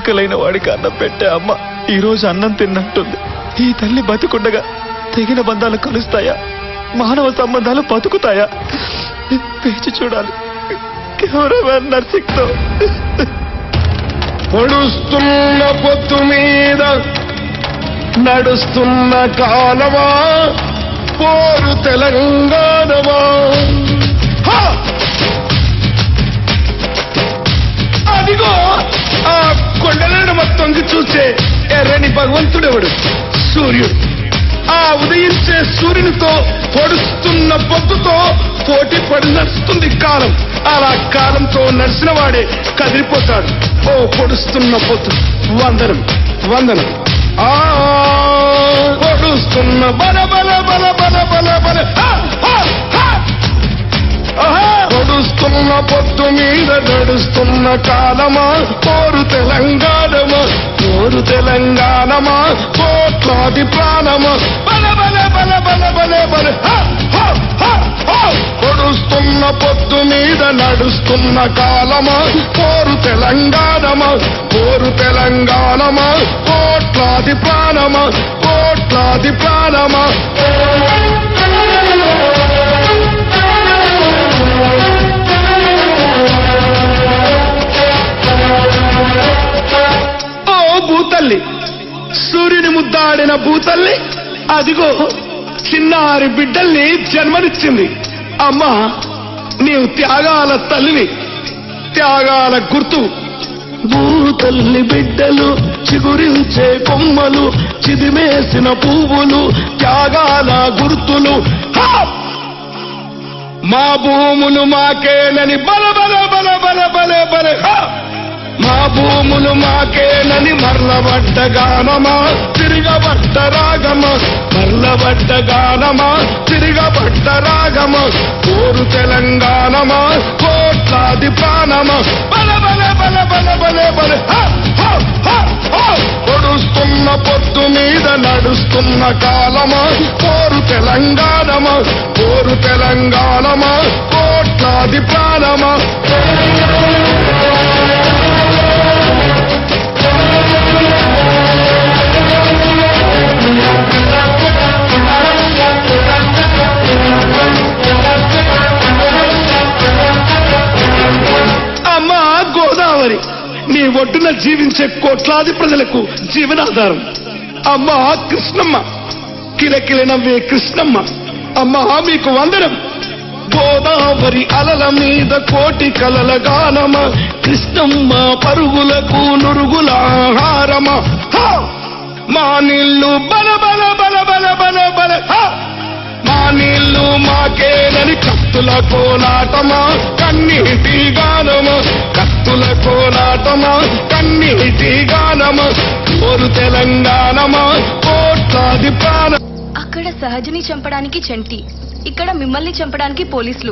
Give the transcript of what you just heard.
ఆకలైన వాడికి అన్నం పెట్టే అమ్మ ఈ రోజు అన్నం తిన్నట్టుంది. ఈ తల్లి బతికుండగా తెగిన బంధాలు కలుస్తాయా? మానవ సంబంధాలు బతుకుతాయా? వేచి చూడాలి. కెమెరామెన్ నర్సింగ్తో. పొడుస్తున్న పొత్తు మీద నడుస్తున్న కాలమా, పోరు తెలంగాణమా. అదిగో ఆ కొండలను మొత్తం చూసే ఎర్రని భగవంతుడెవడు? సూర్యుడు. ఆ ఉదయించే సూర్యునితో పొడుస్తున్న పొద్దుతో పోటీ పడి నడుస్తుంది కాలం. అలా కాలంతో నడిచిన వాడే కదిలిపోతాడు. ఓ పొడుస్తున్న పొద్దు, వందనం వందనం. ఆ పొడుస్తున్న బల బల బల బల బల బల. పొడుస్తున్న పొద్దు మీద నడుస్తున్న కాలమా, పోరు తెలంగాణమా, పోరు తెలంగాణమా, కోట్లాది ప్రాణమా. బల బల బల బల బల బల. పొడుస్తున్న పొద్దు మీద నడుస్తున్న కాలమా, పోరు తెలంగాణమా, పోరు తెలంగాణమా, కోట్లాది ప్రాణమా, కోట్లాది ప్రాణమా. ఓ భూతల్లి, సూర్యుని ముద్దాడిన భూతల్లి అదిగో చిన్నారి బిడ్డల్ని జన్మనిచ్చింది. అమ్మా, నీవు త్యాగాల తల్లివి, త్యాగాల గుర్తు. భూతల్లి బిడ్డలు చిగురించే కొమ్మలు, చిదిమేసిన పువ్వులు, త్యాగాల గుర్తులు. మా భూములు మాకేనని బల బల బల బల బల బల. మా భూములు మాకేనని మర్లబడ్డ గానమా, తిరగబడ్డ రాగమా, మర్లబడ్డ గానమా, తిరగబడ్డ రాగమా, కోరు తెలంగాణమా, కోట్లాది ప్రాణమా. బల బల బల బల బల బల. పొడుస్తున్న పొద్దు మీద నడుస్తున్న కాలమా, పోరు తెలంగాణమా, పోరు తెలంగాణమా, కోట్లాది ప్రాణమా. అమ్మా గోదావరి, నీ ఒడ్డున జీవించే కోట్లాది ప్రజలకు జీవనాధారం. అమ్మా కృష్ణమ్మ, కిలకిల నవ్వే కృష్ణమ్మ, అమ్మా మీకు వందనం. గోదావరి అలల మీద కోటి కలల గానమా, కృష్ణమ్మ పరుగులకు నురుగుల ఆహారమా. మా నీళ్లు బల బల బల బల బల బల. మా నీళ్లు మాకేనని కత్తుల కోలాటమా, కన్నీటి గానమా, కత్తుల కోలాటమా, కన్నీటి గానమా, కోరు తెలంగాణమా, కోట్లాది ప్రాణ. అక్కడ సహజని చంపడానికి చంటి, ఇక్కడ మిమ్మల్ని చంపడానికి పోలీసులు.